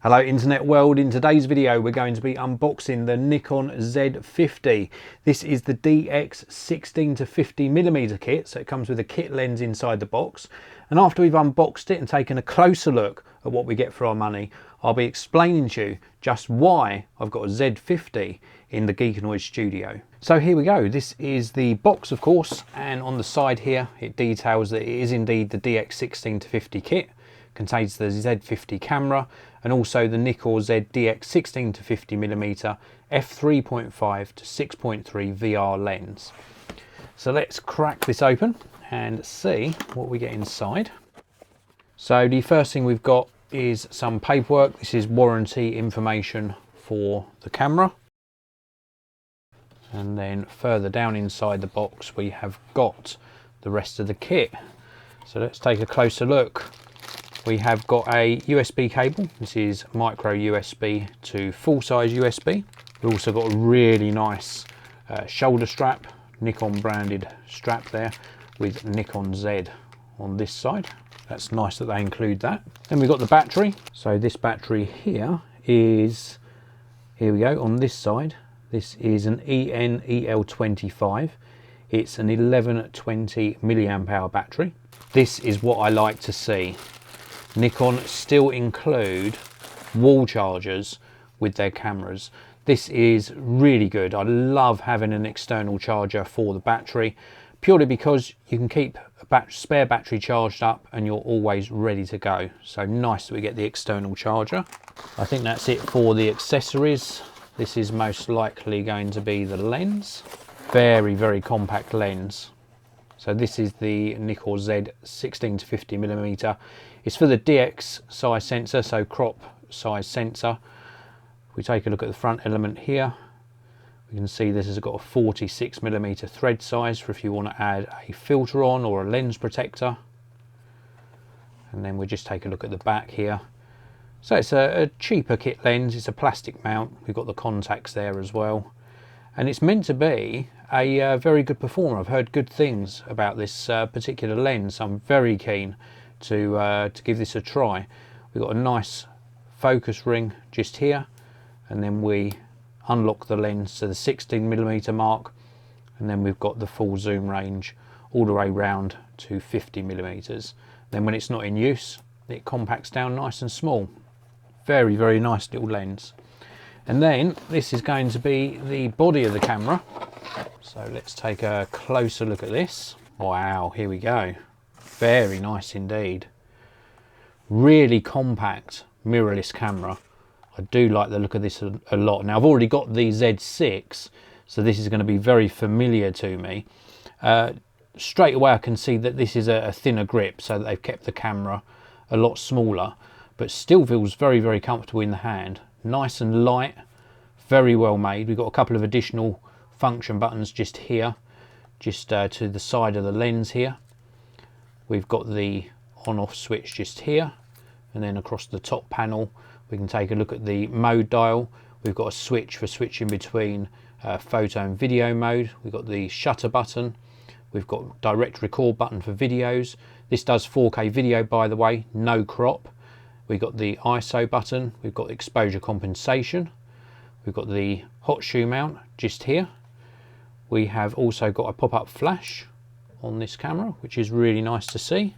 Hello internet world, in today's video we're going to be unboxing the Nikon Z50. This is the DX 16 to 50mm kit, so it comes with a kit lens inside the box. And after we've unboxed it and taken a closer look at what we get for our money, I'll be explaining to you just why I've got a Z50 in the Geekanoids studio. So here we go, this is the box of course, and on the side here it details that it is indeed the DX 16 to 50 kit. Contains the Z50 camera and also the NIKKOR Z DX 16 to 50mm f3.5 to 6.3 VR lens. So let's crack this open and see what we get inside. So the first thing we've got is some paperwork. This is warranty information for the camera. And then further down inside the box we have got the rest of the kit. So let's take a closer look. We have got a USB cable. This is micro USB to full size USB. We've also got a really nice shoulder strap, Nikon branded strap there with Nikon Z on this side. That's nice that they include that. Then we've got the battery. So this battery here is, here we go, on this side. This is an EL25. It's an 1120 milliamp hour battery. This is what I like to see. Nikon still include wall chargers with their cameras. This is really good. I love having an external charger for the battery, purely because you can keep a spare battery charged up and you're always ready to go. So nice that we get the external charger. I think that's it for the accessories. This is most likely going to be the lens. Very, very compact lens. So this is the NIKKOR Z 16 to 50mm. It's for the DX size sensor, so crop size sensor. If we take a look at the front element here, we can see this has got a 46mm thread size for if you want to add a filter on or a lens protector. And then we just take a look at the back here. So it's a cheaper kit lens, it's a plastic mount. We've got the contacts there as well. And it's meant to be a very good performer. I've heard good things about this particular lens. I'm very keen to give this a try. We've got a nice focus ring just here, and then we unlock the lens to the 16mm mark, and then we've got the full zoom range all the way round to 50mm. Then when it's not in use, it compacts down nice and small. Very, very nice little lens. And then this is going to be the body of the camera. So let's take a closer look at this. Wow, here we go. Very nice indeed. Really compact mirrorless camera. I do like the look of this a lot. Now I've already got the Z6, so this is going to be very familiar to me. Straight away I can see that this is a thinner grip, so that they've kept the camera a lot smaller, but still feels very, very comfortable in the hand. Nice and light, very well made. We've got a couple of additional function buttons just here, just to the side of the lens here. We've got the on-off switch just here, and then across the top panel we can take a look at the mode dial. We've got a switch for switching between photo and video mode. We've got the shutter button. We've got direct record button for videos. This does 4K video, by the way, no crop. We've got the ISO button. We've got exposure compensation. We've got the hot shoe mount just here. We have also got a pop-up flash on this camera, which is really nice to see.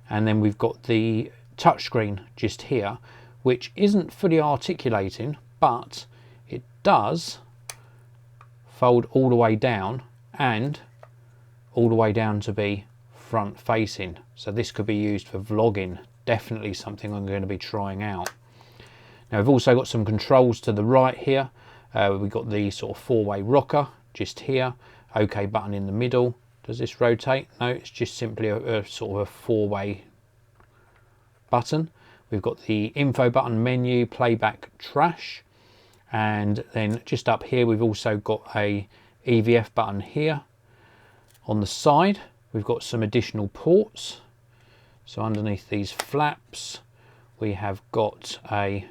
And then we've got the touchscreen just here, which isn't fully articulating, but it does fold all the way down and all the way down to be front facing. So this could be used for vlogging. Definitely something I'm going to be trying out. Now we've also got some controls to the right here. We've got the sort of four-way rocker just here. OK button in the middle. Does this rotate? No, it's just simply a sort of a four-way button. We've got the info button, menu, playback, trash, and then just up here we've also got a EVF button here. On the side we've got some additional ports. So underneath these flaps we have got a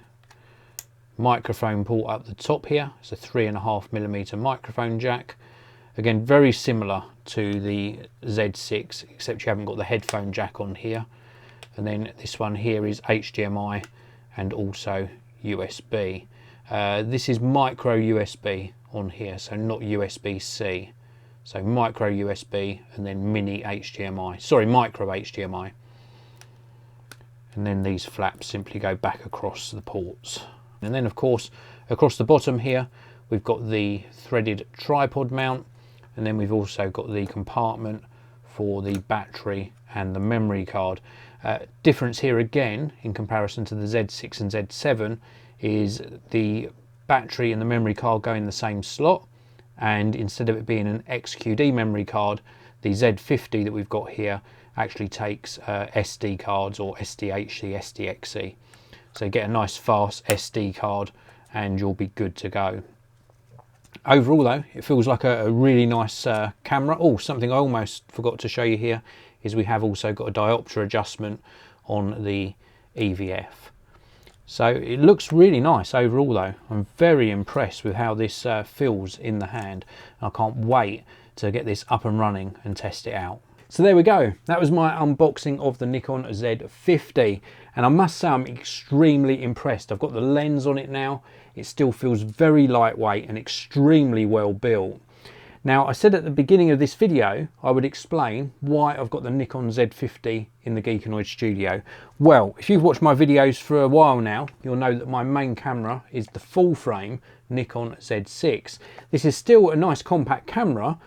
microphone port up the top here. It's a 3.5mm microphone jack. Again, very similar to the Z6, except you haven't got the headphone jack on here. And then this one here is HDMI and also USB. This is micro USB on here, so not USB-C. So micro USB and then mini HDMI, sorry, micro HDMI. And then these flaps simply go back across the ports. And then of course, across the bottom here, we've got the threaded tripod mount, and then we've also got the compartment for the battery and the memory card. Difference here again, in comparison to the Z6 and Z7, is the battery and the memory card go in the same slot, and instead of it being an XQD memory card, the Z50 that we've got here actually takes SD cards, or SDHC, SDXC. So you get a nice fast SD card and you'll be good to go. Overall though, it feels like a really nice camera. Oh, something I almost forgot to show you here is we have also got a diopter adjustment on the EVF. So it looks really nice overall though. I'm very impressed with how this feels in the hand. I can't wait to get this up and running and test it out. So there we go. That was my unboxing of the Nikon Z50. And I must say I'm extremely impressed. I've got the lens on it now. It still feels very lightweight and extremely well built. Now, I said at the beginning of this video, I would explain why I've got the Nikon Z50 in the Geekanoids studio. Well, if you've watched my videos for a while now, you'll know that my main camera is the full frame Nikon Z6. This is still a nice compact camera,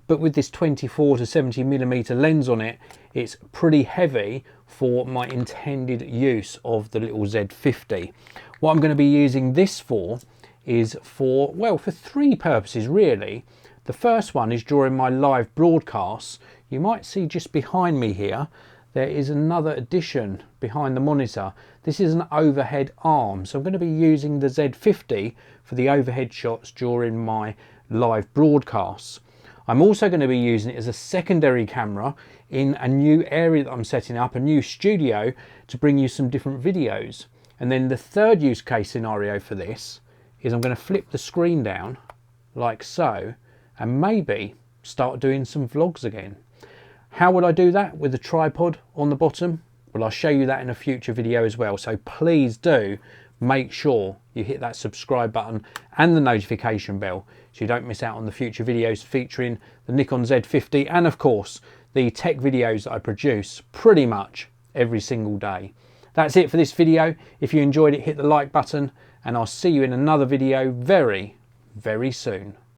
but with this 24 to 70mm lens on it, it's pretty heavy for my intended use of the little Z50. What I'm going to be using this for is for, well, for three purposes really. The first one is during my live broadcasts. You might see just behind me here, there is another addition behind the monitor. This is an overhead arm. So I'm going to be using the Z50 for the overhead shots during my live broadcasts. I'm also going to be using it as a secondary camera in a new area that I'm setting up, a new studio, to bring you some different videos. And then the third use case scenario for this is I'm going to flip the screen down like so, and maybe start doing some vlogs again. How would I do that with the tripod on the bottom? Well, I'll show you that in a future video as well. So please do make sure you hit that subscribe button and the notification bell so you don't miss out on the future videos featuring the Nikon Z50 and of course the tech videos that I produce pretty much every single day. That's it for this video. If you enjoyed it, hit the like button and I'll see you in another video very, very soon.